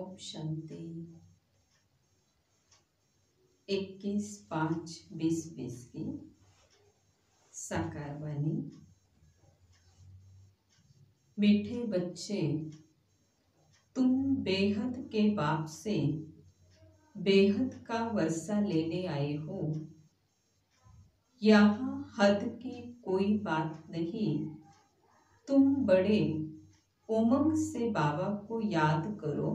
ओम शांति। 21/5/2020 की साकार वाणी। मीठे बच्चे, तुम बेहद के बाप से बेहद का वर्षा लेने आए हो। यहाँ हद की कोई बात नहीं। तुम बड़े उमंग से बाबा को याद करो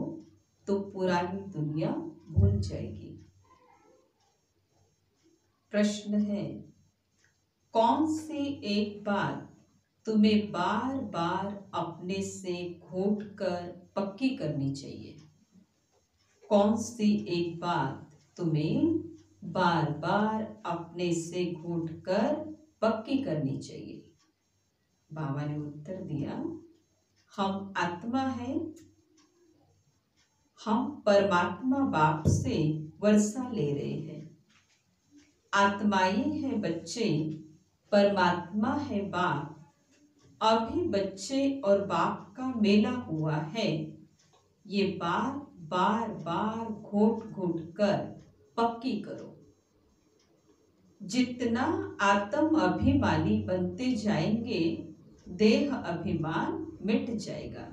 तो पुरानी दुनिया भूल जाएगी। प्रश्न है, कौन सी एक बात तुम्हें बार बार अपने से घोट कर पक्की करनी चाहिए? कौन सी एक बात तुम्हें बार बार अपने से घोट कर पक्की करनी चाहिए? बाबा ने उत्तर दिया, हम आत्मा है। हम परमात्मा बाप से वर्षा ले रहे हैं। आत्माएं है बच्चे, परमात्मा है बाप। अभी बच्चे और बाप का मेला हुआ है। ये बात बार बार घोट घोट कर पक्की करो। जितना आत्म अभिमानी बनते जाएंगे, देह अभिमान मिट जाएगा।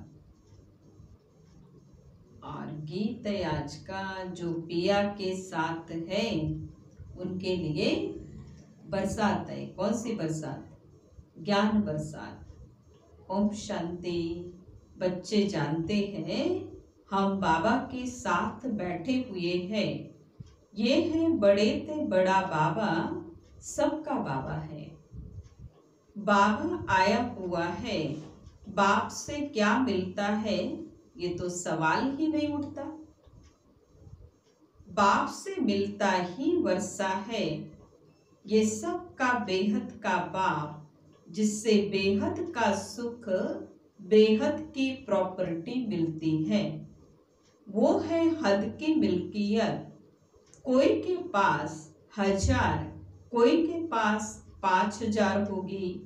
और गीत आज का जो पिया के साथ है, उनके लिए बरसात है। कौन सी बरसात? ज्ञान बरसात। ओम शांति। बच्चे जानते हैं हम बाबा के साथ बैठे हुए हैं। ये है बड़े ते बड़ा बाबा, सबका बाबा है। बाबा आया हुआ है, बाप से क्या मिलता है, ये तो सवाल ही नहीं उठता। बाप से मिलता ही वर्षा है। ये सब का बेहद का बाप, जिससे बेहद का सुख, बेहद की प्रॉपर्टी मिलती है। वो है हद की मिल्कियत। कोई के पास 1000, कोई के पास 5000 होगी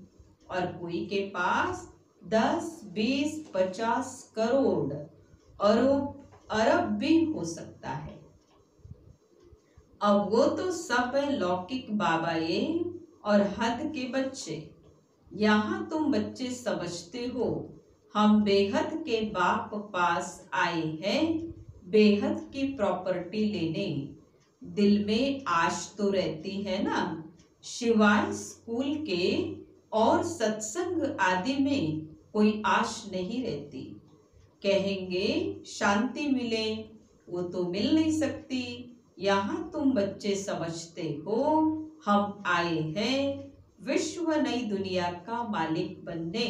और कोई के पास 10, 20, 50 करोड़, अरब भी हो सकता है। अब वो तो सब लौकिक बाबाए और हद के बच्चे। यहाँ तुम बच्चे समझते हो हम बेहद के बाप पास आए हैं, बेहद की प्रॉपर्टी लेने। दिल में आश तो रहती है ना, शिवाय स्कूल के और सत्संग आदि में कोई आश नहीं रहती। कहेंगे शांति मिले, वो तो मिल नहीं सकती। यहाँ तुम बच्चे समझते हो हम आए हैं विश्व नई दुनिया का मालिक बनने।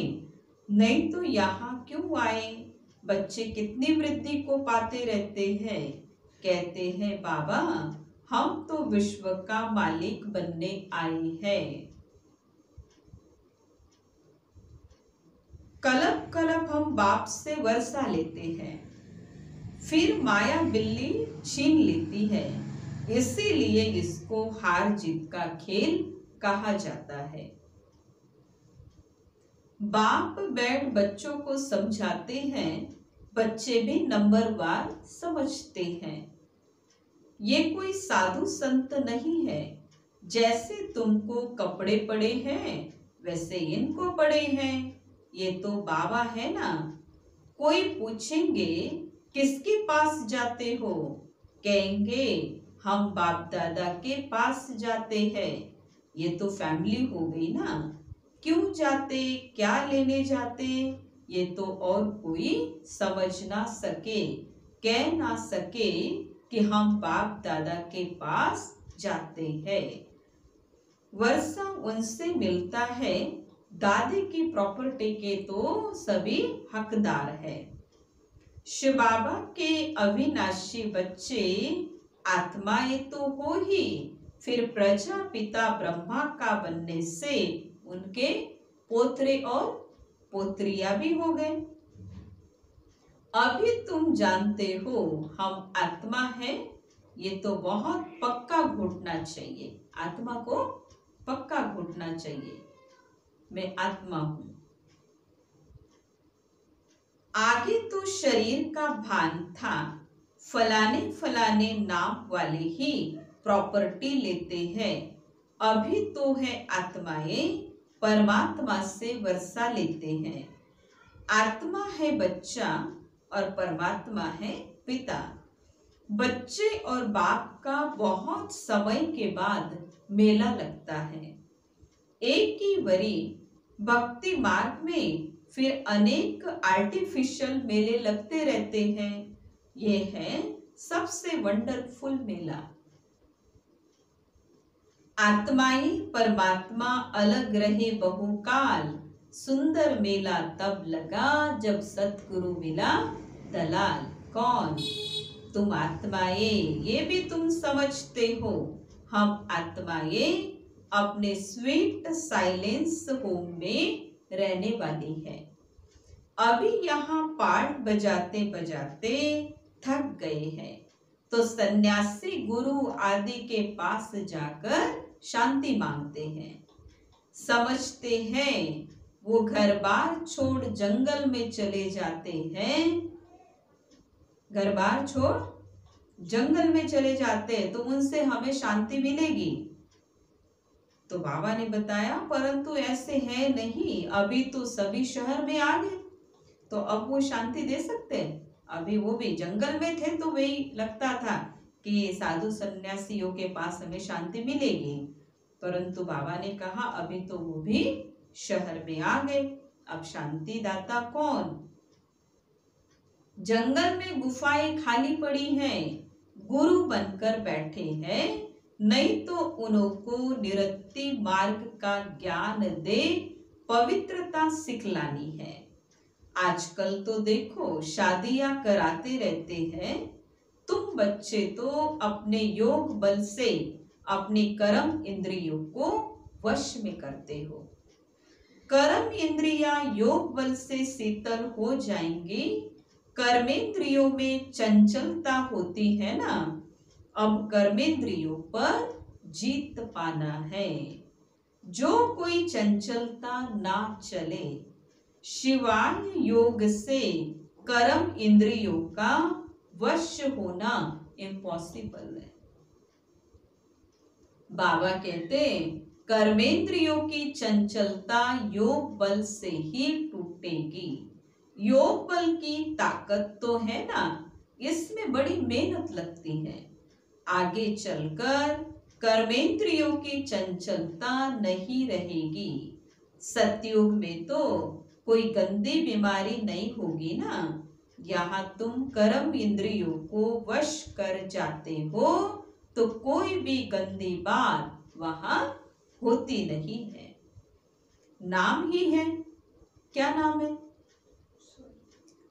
नहीं तो यहाँ क्यों आए? बच्चे कितनी वृद्धि को पाते रहते हैं। कहते हैं बाबा हम तो विश्व का मालिक बनने आए हैं। कलप कलप हम बाप से वर्षा लेते हैं, फिर माया बिल्ली छीन लेती है। इसीलिए इसको हार जीत का खेल कहा जाता है। बाप बैठ बच्चों को समझाते हैं, बच्चे भी नंबरवार समझते हैं। ये कोई साधु संत नहीं है। जैसे तुमको कपड़े पड़े हैं, वैसे इनको पड़े हैं। ये तो बाबा है ना। कोई पूछेंगे किसके पास जाते हो? कहेंगे हम बाप दादा के पास जाते हैं। ये तो फैमिली हो गई ना। क्यों जाते, क्या लेने जाते, ये तो और कोई समझ ना सके, कह ना सके कि हम बाप दादा के पास जाते हैं। वर्षा उनसे मिलता है, दादी की प्रॉपर्टी के तो सभी हकदार है। शिव बाबा के अविनाशी बच्चे आत्माएं तो हो ही, फिर प्रजापिता ब्रह्मा का बनने से उनके पोत्रे और पोत्रियां भी हो गए। अभी तुम जानते हो हम आत्मा हैं। ये तो बहुत पक्का घुटना चाहिए। आत्मा को पक्का घुटना चाहिए, मैं आत्मा हूं। आगे तो शरीर का भान था, फलाने फलाने नाम वाले ही प्रॉपर्टी लेते हैं। अभी तो है आत्माएं परमात्मा से वर्षा लेते हैं। आत्मा है बच्चा और परमात्मा है पिता। बच्चे और बाप का बहुत समय के बाद मेला लगता है। एक ही वरी भक्ति मार्ग में फिर अनेक आर्टिफिशियल मेले लगते रहते हैं। ये है सबसे वंडरफुल मेला। आत्माएं परमात्मा अलग रहे बहुकाल, सुंदर मेला तब लगा जब सतगुरु मिला दलाल। कौन? तुम आत्माएं। ये भी तुम समझते हो हम आत्माएं अपने स्वीट साइलेंस होम में रहने वाली है। अभी यहाँ पाठ बजाते बजाते थक गए हैं तो सन्यासी गुरु आदि के पास जाकर शांति मांगते हैं। समझते हैं वो घर बार छोड़ जंगल में चले जाते हैं। घर बार छोड़ जंगल में चले जाते हैं तो उनसे हमें शांति मिलेगी। तो बाबा ने बताया परंतु ऐसे है नहीं, अभी तो सभी शहर में आ गए तो अब वो शांति दे सकते हैं। अभी वो भी जंगल में थे तो वही लगता था कि साधु सन्यासियों के पास हमें शांति मिलेगी, परंतु बाबा ने कहा अभी तो वो भी शहर में आ गए, अब शांति दाता कौन? जंगल में गुफाएं खाली पड़ी हैं, गुरु बनकर बैठे हैं, नहीं तो उनको निरति मार्ग का ज्ञान दे पवित्रता सिखलानी है। आजकल तो देखो शादियां कराते रहते हैं। तुम बच्चे तो अपने योग बल से अपने कर्म इंद्रियों को वश में करते हो। कर्म इंद्रियां योग बल से शीतल हो जाएंगी। कर्मेंद्रियों में चंचलता होती है ना, अब कर्मेंद्रियों पर जीत पाना है। जो कोई चंचलता ना चले, शिवाय योग से कर्म इंद्रियों का वश होना इम्पॉसिबल है। बाबा कहते कर्मेंद्रियों की चंचलता योग बल से ही टूटेगी। योग बल की ताकत तो है ना, इसमें बड़ी मेहनत लगती है। आगे चलकर कर्मेंद्रियों की चंचलता नहीं रहेगी। सतयुग में तो कोई गंदी बीमारी नहीं होगी ना। यहाँ तुम कर्म इंद्रियों को वश कर जाते हो तो कोई भी गंदी बात वहां होती नहीं है। नाम ही है, क्या नाम है?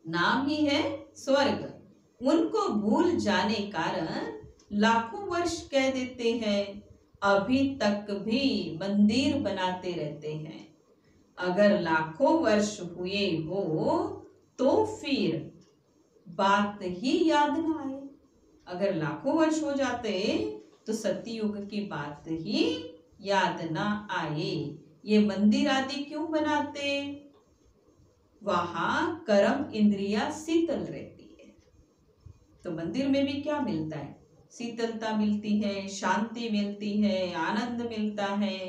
नाम ही है स्वर्ग। उनको भूल जाने कारण लाखों वर्ष कह देते हैं, अभी तक भी मंदिर बनाते रहते हैं। अगर लाखों वर्ष हुए हो तो फिर बात ही याद ना आए। अगर लाखों वर्ष हो जाते तो सतयुग की बात ही याद ना आए। ये मंदिर आदि क्यों बनाते? वहां कर्म इंद्रिया शीतल रहती है। तो मंदिर में भी क्या मिलता है? शीतलता मिलती है, शांति मिलती है, आनंद मिलता है,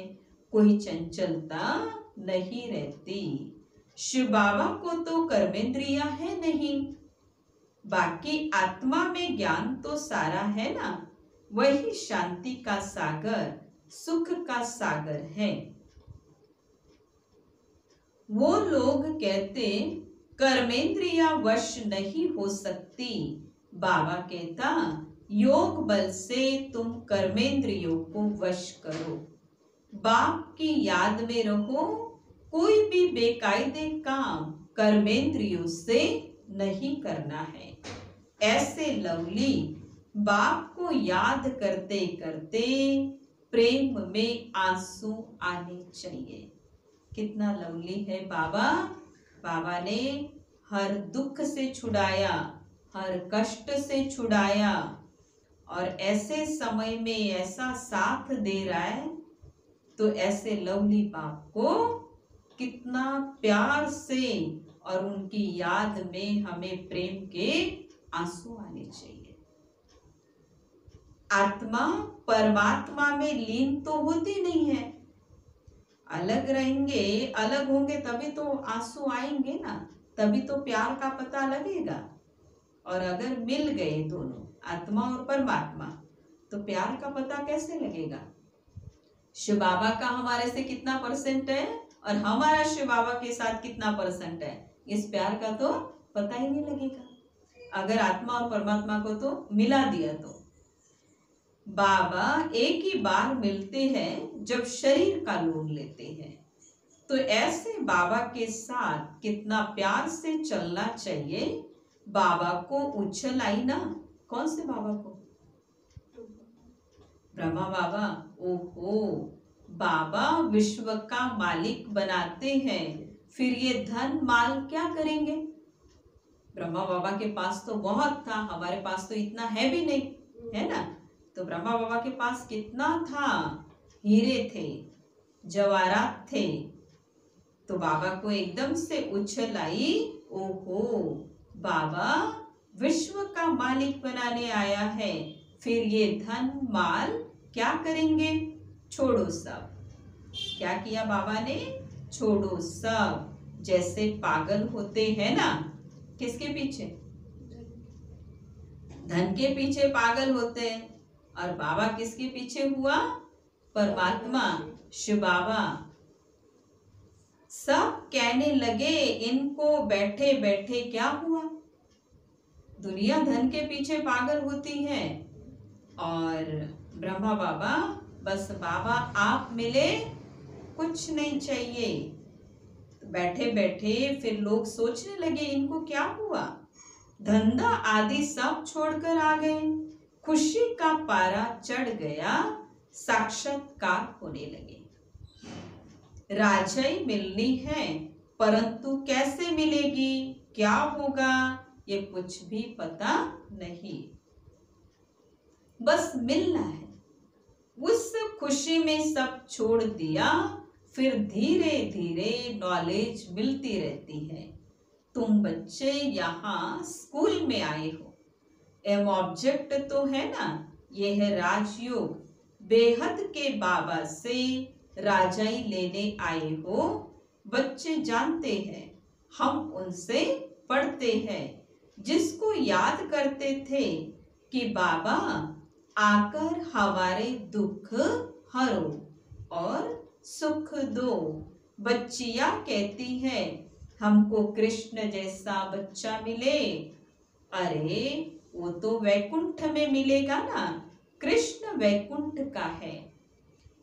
कोई चंचलता नहीं रहती। शिव बाबा को तो कर्मेंद्रिया है नहीं, बाकी आत्मा में ज्ञान तो सारा है ना, वही शांति का सागर, सुख का सागर है। वो लोग कहते कर्मेंद्रिया वश नहीं हो सकती। बाबा कहता योग बल से तुम कर्मेंद्रियों को वश करो। बाप की याद में रहो। कोई भी बेकायदे काम कर्मेंद्रियों से नहीं करना है। ऐसे लवली बाप को याद करते करते प्रेम में आंसू आने चाहिए। कितना लवली है बाबा। बाबा ने हर दुख से छुड़ाया, हर कष्ट से छुड़ाया, और ऐसे समय में ऐसा साथ दे रहा है, तो ऐसे लवली बाप को कितना प्यार से और उनकी याद में हमें प्रेम के आंसू आने चाहिए। आत्मा परमात्मा में लीन तो होती नहीं है। अलग रहेंगे, अलग होंगे तभी तो आंसू आएंगे ना, तभी तो प्यार का पता लगेगा। और अगर मिल गए दोनों, आत्मा और परमात्मा, तो प्यार का पता कैसे लगेगा? शिव बाबा का हमारे से कितना परसेंट है और हमारा शिव बाबा के साथ कितना परसेंट है, इस प्यार का तो पता ही नहीं लगेगा अगर आत्मा और परमात्मा को तो मिला दिया। तो बाबा एक ही बार मिलते हैं जब शरीर का लोन लेते हैं। तो ऐसे बाबा के साथ कितना प्यार से चलना चाहिए। बाबा को उछल आई ना, कौन से बाबा को? ब्रह्मा बाबा। ओहो, बाबा विश्व का मालिक बनाते हैं, फिर ये धन माल क्या करेंगे? ब्रह्मा बाबा के पास तो बहुत था, हमारे पास तो इतना है भी नहीं, है ना। तो ब्रह्मा बाबा के पास कितना था? हीरे थे, जवाहरात थे। तो बाबा को एकदम से उछल आई, ओहो, बाबा विश्व का मालिक बनाने आया है, फिर ये धन माल क्या करेंगे? छोड़ो सब। क्या किया बाबा ने? छोड़ो सब। जैसे पागल होते हैं ना, किसके पीछे? धन के पीछे पागल होते हैं। और बाबा किसके पीछे हुआ? परमात्मा, शिव बाबा। सब कहने लगे इनको बैठे बैठे क्या हुआ? दुनिया धन के पीछे पागल होती है और ब्रह्मा बाबा, बस बाबा आप मिले, कुछ नहीं चाहिए। बैठे बैठे फिर लोग सोचने लगे इनको क्या हुआ? धंधा आदि सब छोड़कर आ गए, खुशी का पारा चढ़ गया, साक्षात्कार होने लगे। राजाई मिलनी है, परंतु कैसे मिलेगी, क्या होगा, ये कुछ भी पता नहीं, बस मिलना है। उस खुशी में सब छोड़ दिया। फिर धीरे धीरे नॉलेज मिलती रहती है। तुम बच्चे यहाँ स्कूल में आए हो, एम ऑब्जेक्ट तो है ना, ये है राजयोग। बेहद के बाबा से राजाई लेने आए हो। बच्चे जानते हैं, हम उनसे पढ़ते हैं, जिसको याद करते थे कि बाबा आकर हमारे दुख हरो और सुख दो। बच्चियां कहती है हमको कृष्ण जैसा बच्चा मिले। अरे वो तो वैकुंठ में मिलेगा ना, कृष्ण वैकुंठ का है।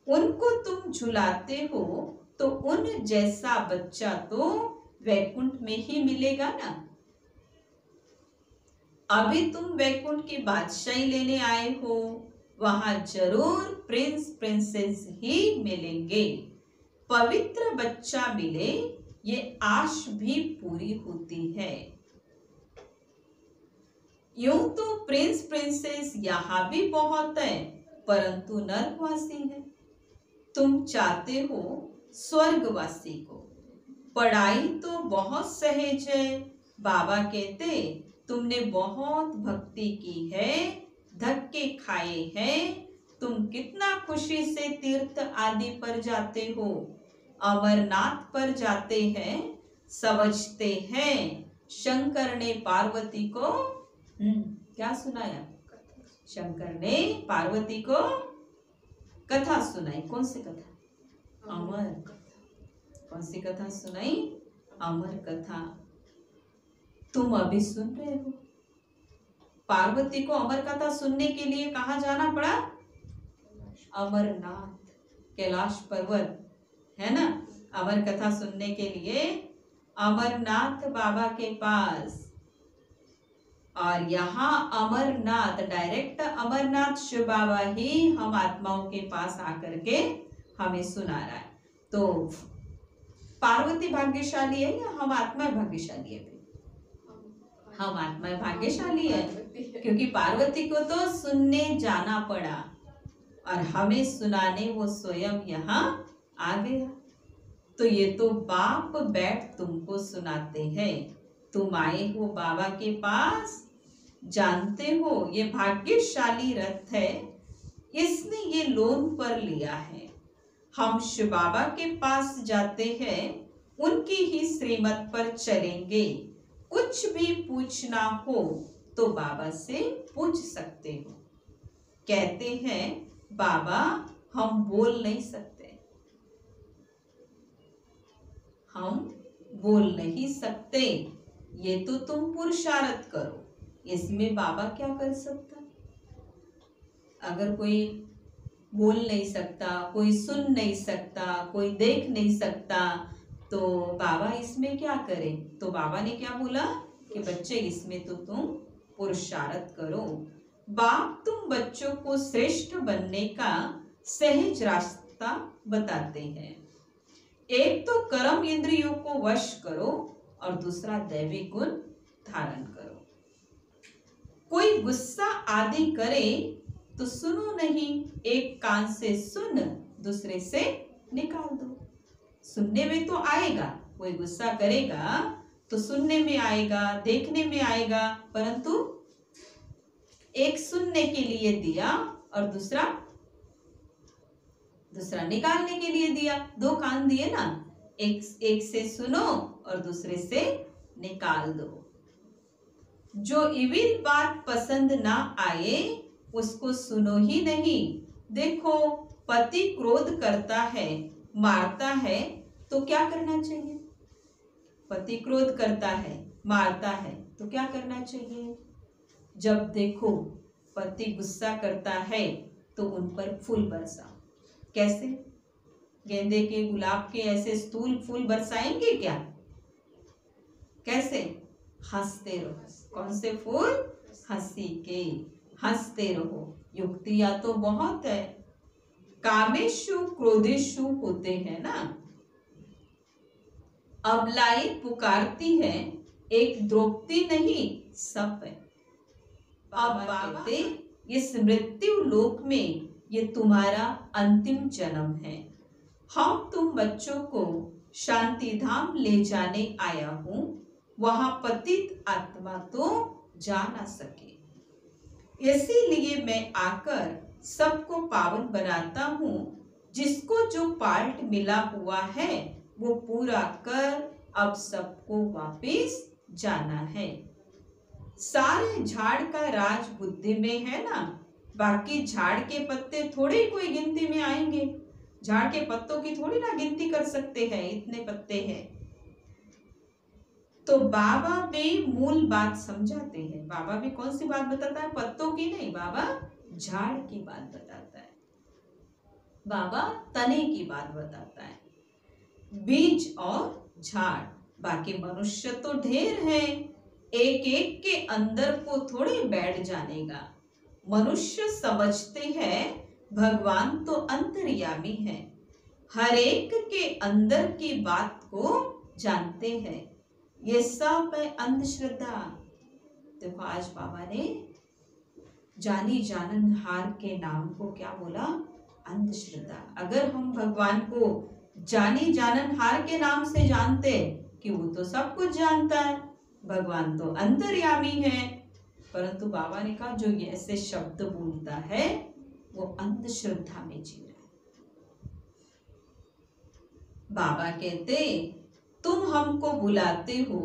उनको तुम झुलाते हो तो उन जैसा बच्चा तो वैकुंठ में ही मिलेगा ना। अभी तुम वैकुंठ की बादशाही लेने आए हो, वहां जरूर प्रिंस प्रिंसेस ही मिलेंगे। पवित्र बच्चा मिले, ये आश भी पूरी होती है। यूं तो प्रिंस प्रिंसेस यहाँ भी बहुत है, परंतु नरकवासी है। तुम चाहते हो स्वर्गवासी को। पढ़ाई तो बहुत सहज है। बाबा कहते तुमने बहुत भक्ति की है, धक्के खाए हैं, तुम कितना खुशी से तीर्थ आदि पर जाते हो, अमरनाथ पर जाते हैं। समझते हैं शंकर ने पार्वती को क्या सुनाया? शंकर ने पार्वती को कथा सुनाई। कौन सी कथा? अमर। कौन सी कथा सुनाई? अमर कथा। तुम अभी सुन रहे हो। पार्वती को अमर कथा सुनने के लिए कहाँ जाना पड़ा? अमरनाथ, कैलाश पर्वत, है ना। अमर कथा सुनने के लिए अमरनाथ बाबा के पास। और यहाँ अमरनाथ, डायरेक्ट अमरनाथ शिव बाबा ही हम आत्माओं के पास आकर के हमें सुना रहा है। तो पार्वती भाग्यशाली है या हम आत्मा भाग्यशाली है? हम आत्मा भाग्यशाली है, क्योंकि पार्वती को तो सुनने जाना पड़ा और हमें सुनाने वो स्वयं यहाँ आ गया। तो ये तो बाप बैठ तुमको सुनाते हैं। तुम आए हो बाबा के पास, जानते हो ये भाग्यशाली रथ है इसने ये लोन पर लिया है। हम शिव बाबा के पास जाते हैं, उनकी ही श्रीमत पर चलेंगे। कुछ भी पूछना हो तो बाबा से पूछ सकते हो। कहते हैं बाबा हम बोल नहीं सकते, हम बोल नहीं सकते, ये तो तुम पुरुषार्थ करो। इसमें बाबा क्या कर सकता? अगर कोई बोल नहीं सकता, कोई सुन नहीं सकता, कोई देख नहीं सकता, तो बाबा इसमें क्या करे? तो बाबा ने क्या बोला कि बच्चे इसमें तो तुम पुरुषार्थ करो। बाप तुम बच्चों को श्रेष्ठ बनने का सहज रास्ता बताते हैं। एक तो कर्म इंद्रियों को वश करो और दूसरा दैवी गुण धारण करो। कोई गुस्सा आदि करे तो सुनो नहीं, एक कान से सुन दूसरे से निकाल दो। सुनने में तो आएगा, कोई गुस्सा करेगा तो सुनने में आएगा, देखने में आएगा, परंतु एक सुनने के लिए दिया और दूसरा निकालने के लिए दिया। दो कान दिए ना, एक से सुनो और दूसरे से निकाल दो। जो इविल बात पसंद ना आए उसको सुनो ही नहीं। देखो पति क्रोध करता है, मारता है, तो क्या करना चाहिए? पति क्रोध करता है, मारता है, तो क्या करना चाहिए? जब देखो पति गुस्सा करता है तो उन पर फूल बरसाओ। कैसे? गेंदे के, गुलाब के ऐसे स्थूल फूल बरसाएंगे क्या? कैसे? हंसते रहो। कौन से फूल? हंसी के, हंसते रहो। युक्तियां तो बहुत है। कामेशु क्रोधेशु होते हैं ना। अबलाई पुकारती है, एक द्रौपदी नहीं सब है। अब कहते इस मृत्यु लोक में ये तुम्हारा अंतिम जन्म है। हम तुम बच्चों को शांति धाम ले जाने आया हूं, वहां पतित आत्मा तो जा ना सके। इसीलिए मैं आकर सबको पावन बनाता हूं। जिसको जो पार्ट मिला हुआ है वो पूरा कर अब सबको वापिस जाना है। सारे झाड़ का राज बुद्धि में है ना। बाकी झाड़ के पत्ते थोड़े कोई गिनती में आएंगे। झाड़ के पत्तों की थोड़ी ना गिनती कर सकते हैं, इतने पत्ते हैं। तो बाबा भी मूल बात समझाते हैं। बाबा भी कौन सी बात बताता है? पत्तों की नहीं, बाबा झाड़ की बात बताता है। बाबा तने की बात बताता है, बीज और झाड़। बाकी मनुष्य तो ढेर है, एक एक के अंदर को थोड़े बैठ जानेगा। मनुष्य समझते हैं भगवान तो अंतर्यामी है, हर एक के अंदर की बात को जानते हैं। ये सब है अंधश्रद्धा। देखो आज बाबा ने जानी जाननहार के नाम को क्या बोला? अंधश्रद्धा। अगर हम भगवान को जानी जाननहार के नाम से जानते कि वो तो सब कुछ जानता है, भगवान तो अंतर्यामी है, परंतु बाबा ने कहा जो ये ऐसे शब्द बोलता है वो अंधश्रद्धा में जी रहा है। बाबा कहते तुम हमको बुलाते हो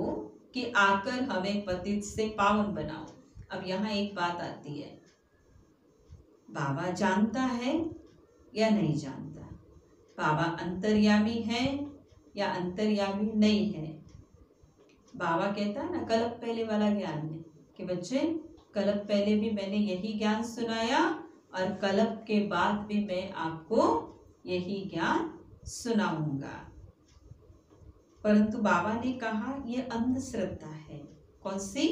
कि आकर हमें पतित से पावन बनाओ। अब यहाँ एक बात आती है, बाबा जानता है या नहीं जानता? बाबा अंतर्यामी है या अंतर्यामी नहीं है? बाबा कहता है ना कल्प पहले वाला ज्ञान में कि बच्चे कल्प पहले भी मैंने यही ज्ञान सुनाया और कल्प के बाद भी मैं आपको यही ज्ञान सुनाऊंगा। परंतु बाबा ने कहा यह अंधश्रद्धा है। कौन सी?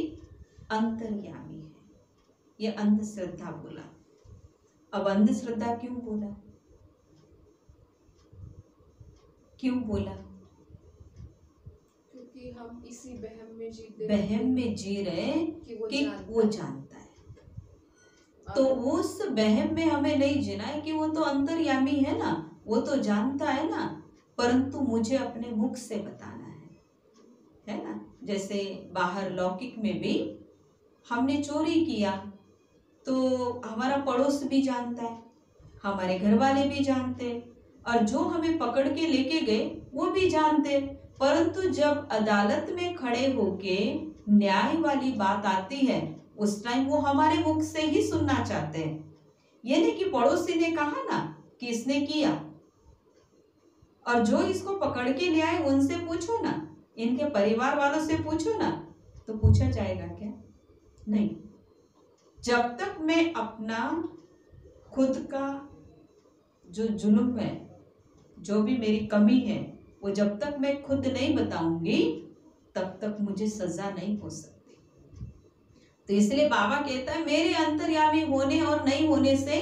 अंतर्यामी है, यह अंधश्रद्धा बोला। अब अंधश्रद्धा क्यों बोला? क्यों बोला? क्योंकि हम इसी बहम में जी रहे कि वो जानता है। तो उस बहम में हमें नहीं जीना है कि वो तो अंतर्यामी है ना, वो तो जानता है ना, परंतु मुझे अपने मुख से बताना है ना। जैसे बाहर लौकिक में भी हमने चोरी किया तो हमारा पड़ोस भी जानता है, हमारे घर वाले भी जानते और जो हमें पकड़ के लेके गए वो भी जानते, परंतु जब अदालत में खड़े होके न्याय वाली बात आती है उस टाइम वो हमारे मुख से ही सुनना चाहते हैं। ये नहीं कि पड़ोसी ने कहा ना कि इसने किया, और जो इसको पकड़ के ले आए उनसे पूछो ना, इनके परिवार वालों से पूछो ना, तो पूछा जाएगा क्या? नहीं। जब तक मैं अपना खुद का जो जुल्म है, जो भी मेरी कमी है, वो जब तक मैं खुद नहीं बताऊंगी तब तक मुझे सजा नहीं हो सकती। तो इसलिए बाबा कहता है मेरे अंतर्यामी होने और नहीं होने से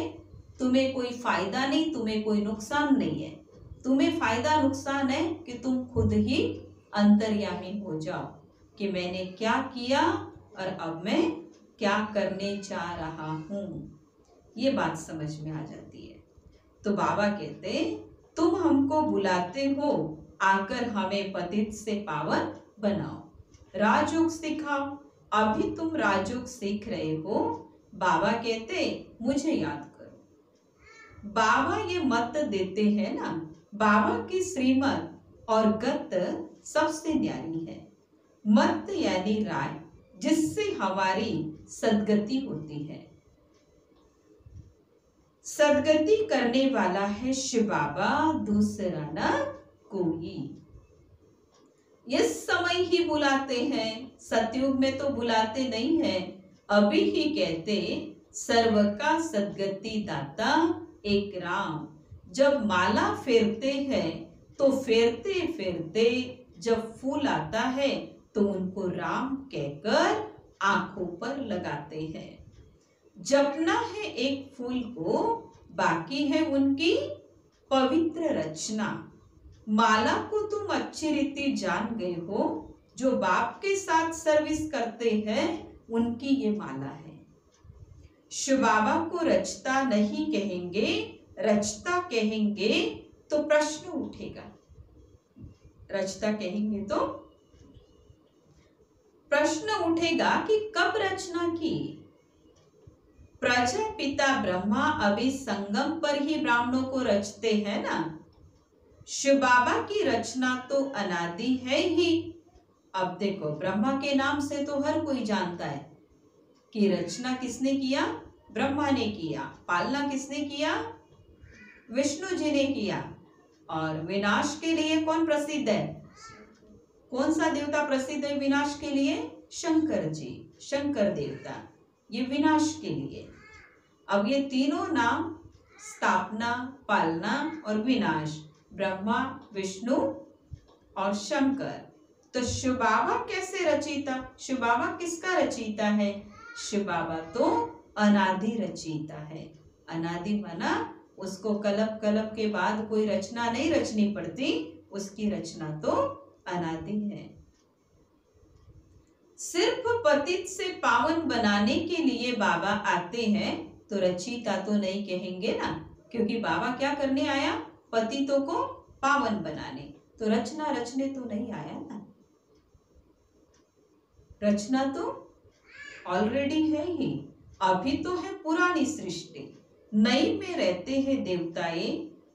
तुम्हें कोई फायदा नहीं, तुम्हें कोई नुकसान नहीं है। तुम्हें फायदा नुकसान है कि तुम खुद ही अंतर्यामी हो जाओ कि मैंने क्या किया और अब मैं क्या करने जा रहा हूं। ये बात समझ में आ जाती है। तो बाबा कहते तुम हमको बुलाते हो, आकर हमें पतित से पावन बनाओ, राजयोग सिखाओ। अभी तुम राजयोग सीख रहे हो। बाबा कहते मुझे याद करो। बाबा ये मत देते हैं ना, बाबा की श्रीमत और गत सबसे न्यारी है। मत यानी राय, जिससे हमारी सदगति होती है। सदगति करने वाला है शिव बाबा, दूसरा न कोई। इस समय ही बुलाते हैं, सतयुग में तो बुलाते नहीं हैं। अभी ही कहते सर्व का सदगति दाता एक राम। जब माला फेरते हैं तो फेरते फेरते जब फूल आता है तो उनको राम कहकर आंखों पर लगाते हैं। जपना है एक फूल को, बाकी है उनकी पवित्र रचना। माला को तुम अच्छी रीति जान गए हो, जो बाप के साथ सर्विस करते हैं उनकी ये माला है। शिव बाबा को रचता नहीं कहेंगे, रचता कहेंगे तो प्रश्न उठेगा। रचता कहेंगे तो प्रश्न उठेगा कि कब रचना की। प्रजापिता ब्रह्मा अभी संगम पर ही ब्राह्मणों को रचते हैं ना। शिव बाबा की रचना तो अनादि है ही। अब देखो ब्रह्मा के नाम से तो हर कोई जानता है कि रचना किसने किया, ब्रह्मा ने किया। पालना किसने किया, विष्णु जी ने किया। और विनाश के लिए कौन प्रसिद्ध है, कौन सा देवता प्रसिद्ध है विनाश के लिए, शंकर जी, शंकर देवता, ये विनाश के लिए। अब ये तीनों नाम, स्थापना, पालना और विनाश, ब्रह्मा, विष्णु और शंकर। तो शिव बाबा कैसे रचयिता, शिव बाबा किसका रचयिता है? शिव बाबा तो अनादि रचयिता है। अनादि माना उसको कल्प कल्प के बाद कोई रचना नहीं रचनी पड़ती, उसकी रचना तो अनादि है। सिर्फ पतित से पावन बनाने के लिए बाबा आते हैं, तो रचयिता तो नहीं कहेंगे ना, क्योंकि बाबा क्या करने आया, पतितों को पावन बनाने। तो रचना रचने तो नहीं आया ना, रचना तो ऑलरेडी है ही। अभी तो है पुरानी सृष्टि, नई में रहते हैं देवताए।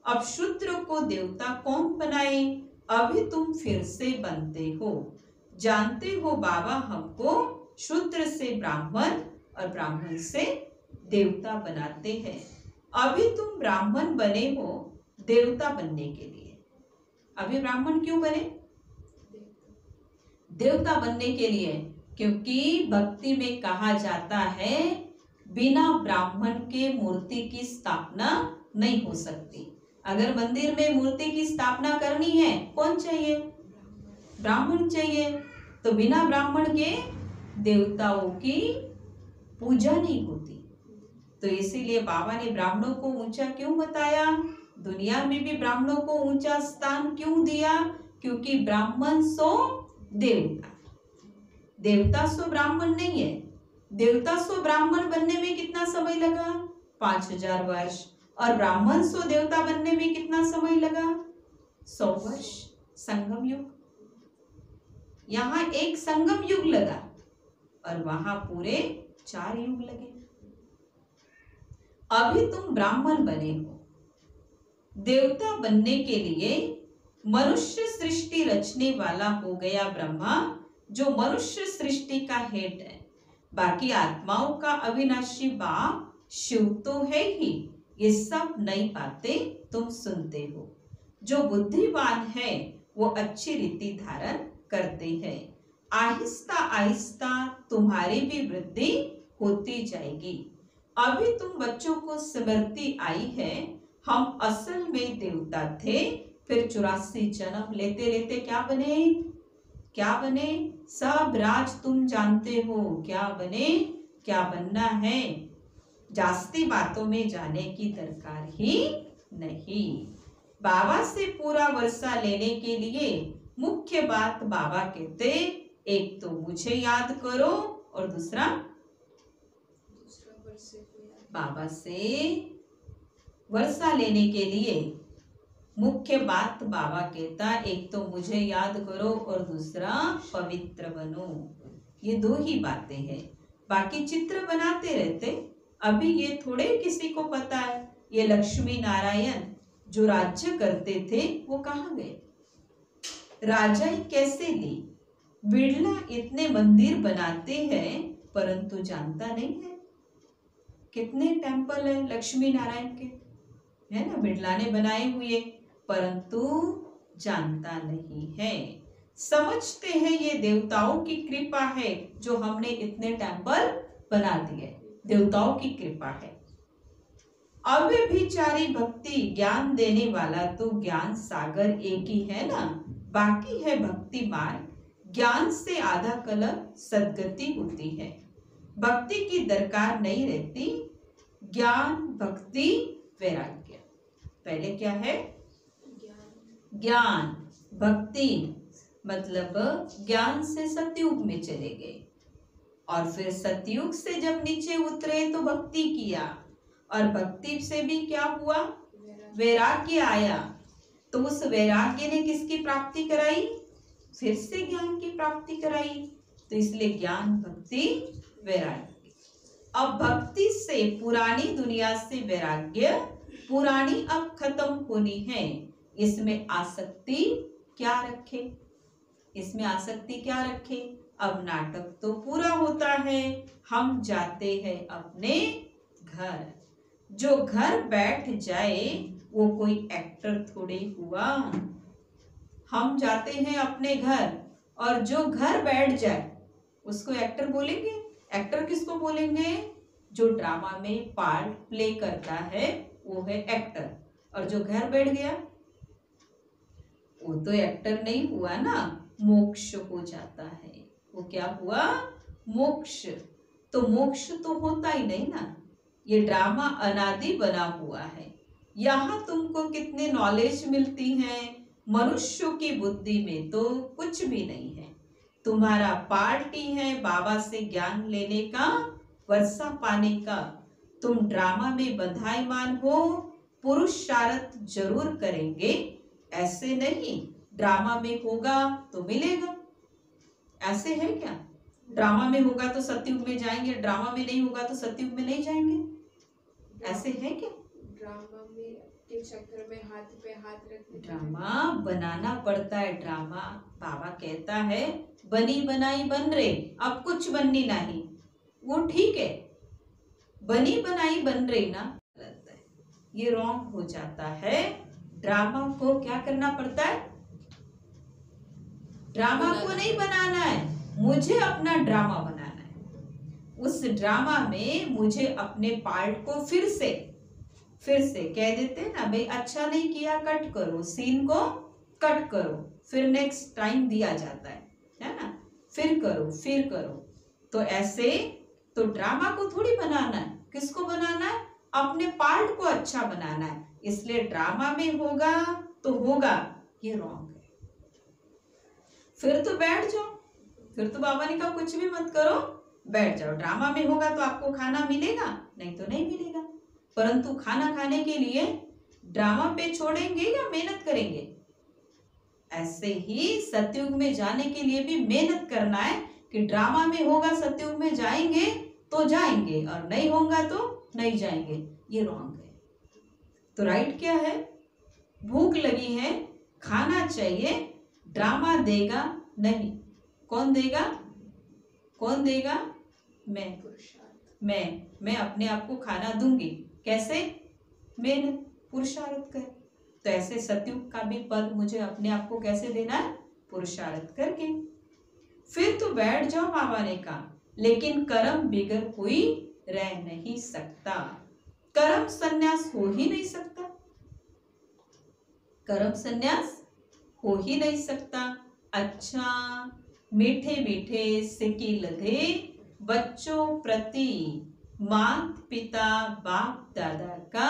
अब शूद्र को देवता कौन बनाए, अभी तुम फिर से बनते हो। जानते हो बाबा हमको शूद्र से ब्राह्मण और ब्राह्मण से देवता बनाते हैं। अभी तुम ब्राह्मण बने हो देवता बनने के लिए। अभी ब्राह्मण क्यों बने, देवता बनने के लिए, क्योंकि भक्ति में कहा जाता है बिना ब्राह्मण के मूर्ति की स्थापना नहीं हो सकती। अगर मंदिर में मूर्ति की स्थापना करनी है कौन चाहिए, ब्राह्मण चाहिए। तो बिना ब्राह्मण के देवताओं की पूजा नहीं होती। तो इसीलिए बाबा ने ब्राह्मणों को ऊंचा क्यों बताया, दुनिया में भी ब्राह्मणों को ऊंचा स्थान क्यों दिया, क्योंकि ब्राह्मण सो देवता, देवता सो ब्राह्मण नहीं है। देवता सो ब्राह्मण बनने में कितना समय लगा, 5000 वर्ष, और ब्राह्मण सो देवता बनने में कितना समय लगा, 100 वर्ष, संगम युग। यहाँ एक संगम युग लगा और वहां पूरे 4 युग लगे। अभी तुम ब्राह्मण बने हो। देवता बनने के लिए मनुष्य सृष्टि रचने वाला हो गया ब्रह्मा, जो मनुष्य सृष्टि का हेड है। बाकी आत्माओं का अविनाशी बाप शिव तो है ही। ये सब नई बातें तुम सुनते हो। जो बुद्धिमान है वो अच्छी रीति धारण करते हैं। आहिस्ता आहिस्ता तुम्हारी भी वृद्धि होती जाएगी। अभी तुम बच्चों को स्मृति आई है, हम असल में देवता थे, फिर 84 जन्म लेते लेते क्या बने? क्या बने? सब राज तुम जानते हो। क्या बने? क्या बनना है? जास्ती बातों में जाने की दरकार ही नहीं। बाबा से पूरा वर्षा लेने के लिए मुख्य बात बाबा कहते, एक तो मुझे याद करो और दूसरा बाबा से वर्षा लेने के लिए मुख्य बात बाबा कहता, एक तो मुझे याद करो और दूसरा पवित्र बनो। ये दो ही बातें हैं। बाकी चित्र बनाते रहते। अभी ये थोड़े किसी को पता है ये लक्ष्मी नारायण जो राज्य करते थे वो कहाँ गए, राजाई कैसे ली। बिड़ला इतने मंदिर बनाते हैं परंतु जानता नहीं है कितने टेम्पल है लक्ष्मी नारायण के, है ना, बिड़ला ने बनाए हुए, परंतु जानता नहीं है। समझते हैं ये देवताओं की कृपा है जो हमने इतने टेम्पल बना दिए, देवताओं की कृपा है। अव्यभिचारी भक्ति ज्ञान देने वाला तो ज्ञान सागर एक ही है ना, बाकी है भक्ति मार्ग। ज्ञान से आधा कलप सद्गति होती है। भक्ति की दरकार नहीं रहती। ज्ञान भक्ति वैराग्य। पहले क्या है? ज्ञान भक्ति, मतलब ज्ञान से सतयुग में चले गए और फिर सतयुग से जब नीचे उतरे तो भक्ति किया और भक्ति से भी क्या हुआ? वैराग्य आया। तो उस वैराग्य ने किसकी प्राप्ति कराई? फिर से ज्ञान की प्राप्ति कराई। तो इसलिए ज्ञान भक्ति वैराग्य। अब भक्ति से पुरानी दुनिया से वैराग्य, पुरानी अब खत्म होनी है। इसमें आसक्ति क्या रखे? इसमें आसक्ति क्या रखे? अब नाटक तो पूरा होता है, हम जाते हैं अपने घर। जो घर बैठ जाए वो कोई एक्टर थोड़े हुआ। हम जाते हैं अपने घर और जो घर बैठ जाए उसको एक्टर बोलेंगे? एक्टर किसको बोलेंगे? जो ड्रामा में पार्ट प्ले करता है वो है एक्टर। और जो घर बैठ गया वो तो एक्टर नहीं हुआ ना, मोक्ष हो जाता है। वो क्या हुआ? मोक्ष। तो मोक्ष तो होता ही नहीं ना। ये ड्रामा अनादि बना हुआ है। यहाँ तुमको कितने नॉलेज मिलती है, मनुष्यों की बुद्धि में तो कुछ भी नहीं है। तुम्हारा पार्ट ही है बाबा से ज्ञान लेने का, वर्षा पाने का। तुम ड्रामा में बंधाईमान हो, पुरुषार्थ जरूर करेंगे। ऐसे नहीं ड्रामा में होगा तो मिलेगा, ऐसे है क्या? ड्रामा में होगा तो सतयुग में जाएंगे, ड्रामा में नहीं होगा तो सतयुग में नहीं जाएंगे, ऐसे है क्या? ड्रामा में के चक्कर में हाथ पे हाथ रखने, ड्रामा बनाना पड़ता है। ड्रामा बाबा कहता है बनी बनाई बन रहे, अब कुछ बननी नहीं। वो ठीक है, बनी बनाई बन रही ना, गलत है, ये रॉन्ग हो जाता है। ड्रामा को क्या करना पड़ता है? ड्रामा को नहीं बनाना है, मुझे अपना ड्रामा बनाना है। उस ड्रामा में मुझे अपने पार्ट को फिर से कह देते ना भाई, अच्छा नहीं किया कट करो, सीन को कट करो, फिर नेक्स्ट टाइम दिया जाता है ना, फिर करो। तो ऐसे तो ड्रामा को थोड़ी बनाना है, किसको बनाना है? अपने पार्ट को अच्छा बनाना है। इसलिए ड्रामा में होगा तो होगा, ये रॉन्ग है। फिर तो बैठ जाओ, फिर तो बाबा ने कहा कुछ भी मत करो, बैठ जाओ। ड्रामा में होगा तो आपको खाना मिलेगा, नहीं तो नहीं मिलेगा। परंतु खाना खाने के लिए ड्रामा पे छोड़ेंगे या मेहनत करेंगे? ऐसे ही सतयुग में जाने के लिए भी मेहनत करना है कि ड्रामा में होगा सतयुग में जाएंगे तो जाएंगे और नहीं होगा तो नहीं जाएंगे। ये रॉन्ग है। तो राइट क्या है? भूख लगी है, खाना चाहिए, ड्रामा देगा नहीं। कौन देगा? कौन देगा? मैं। पुरुषार्थ। मैं अपने आप को खाना दूंगी। कैसे? मेहनत, पुरुषार्थ कर। तो ऐसे सतयुग का भी पद मुझे अपने आप को कैसे देना है? पुरुषार्थ करके। फिर तो बैठ जाओ, बाबा ने कहा, लेकिन कर्म बिगर कोई रह नहीं सकता। कर्म संन्यास हो ही नहीं सकता। कर्म संन्यास हो ही नहीं सकता। अच्छा, मीठे मीठे सिक्के लधे बच्चों प्रति माता पिता बाप दादा का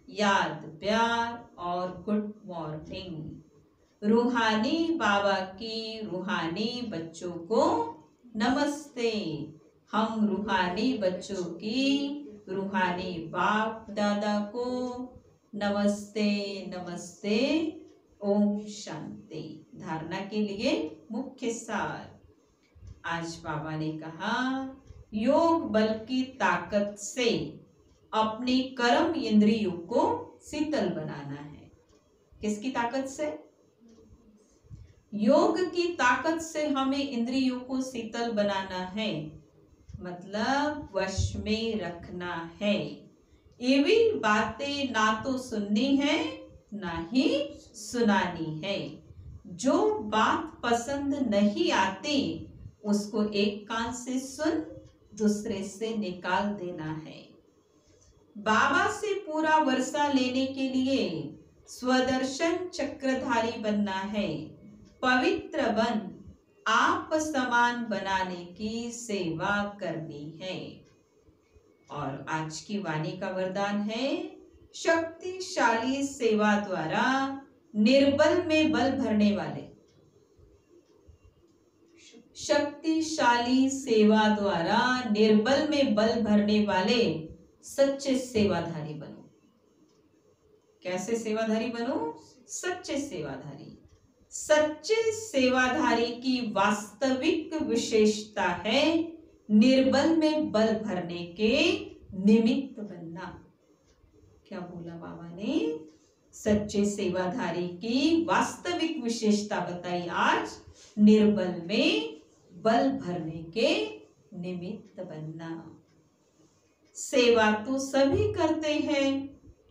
याद प्यार और गुड मॉर्निंग। रूहानी बाबा की रूहानी बच्चों को नमस्ते। हम रूहानी बच्चों की रूहानी बाप दादा को नमस्ते नमस्ते। ओम शांति। धारणा के लिए मुख्य सार। आज बाबा ने कहा, योग बल की ताकत से अपनी कर्म इंद्रियों को शीतल बनाना है। किसकी ताकत से? योग की ताकत से हमें इंद्रियों को शीतल बनाना है, मतलब वश में रखना है। एविल बातें ना तो सुननी है ना ही सुनानी है। जो बात पसंद नहीं आती उसको एक कान से सुन, दूसरे से निकाल देना है। बाबा से पूरा वर्षा लेने के लिए स्वदर्शन चक्रधारी बनना है। पवित्र बन आप समान बनाने की सेवा करनी है। और आज की वाणी का वरदान है, शक्तिशाली सेवा द्वारा निर्बल में बल भरने वाले। शक्तिशाली सेवा द्वारा निर्बल में बल भरने वाले सच्चे सेवाधारी बनो। कैसे सेवाधारी बनो? सच्चे सेवाधारी। सच्चे सेवाधारी की वास्तविक विशेषता है निर्बल में बल भरने के निमित्त बनना। क्या बोला बाबा ने? सच्चे सेवाधारी की वास्तविक विशेषता बताई आज, निर्बल में बल भरने के निमित्त बनना। सेवा तो सभी करते हैं,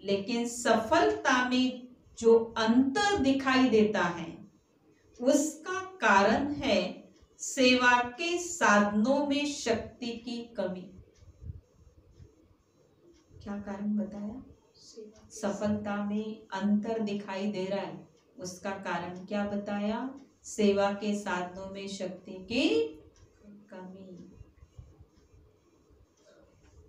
लेकिन सफलता में जो अंतर दिखाई देता है उसका कारण है सेवा के साधनों में शक्ति की कमी। क्या कारण बताया? सफलता में अंतर दिखाई दे रहा है, उसका कारण क्या बताया? सेवा के साधनों में शक्ति की कमी।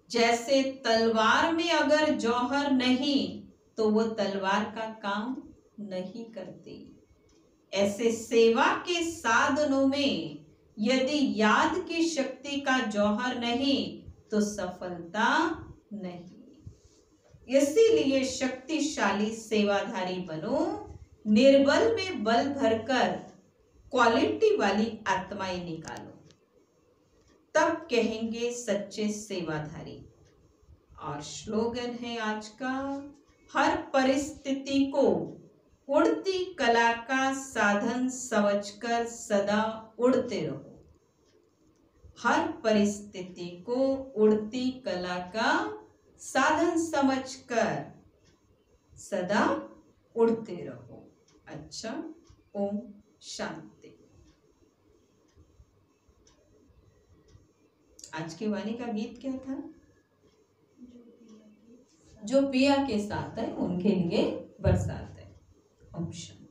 जैसे तलवार में अगर जौहर नहीं तो वो तलवार का काम नहीं करती, ऐसे सेवा के साधनों में यदि याद की शक्ति का जौहर नहीं तो सफलता नहीं। इसीलिए शक्तिशाली सेवाधारी बनो, निर्बल में बल भरकर क्वालिटी वाली आत्माएं निकालो, तब कहेंगे सच्चे सेवाधारी। और स्लोगन है आज का, हर परिस्थिति को उड़ती कला का साधन समझकर सदा उड़ते रहो। हर परिस्थिति को उड़ती कला का साधन समझकर सदा उड़ते रहो। अच्छा, ओम शांति। आज की वाणी का गीत क्या था? जो पिया के साथ है उनके लिए बरसात है। ओम शांति।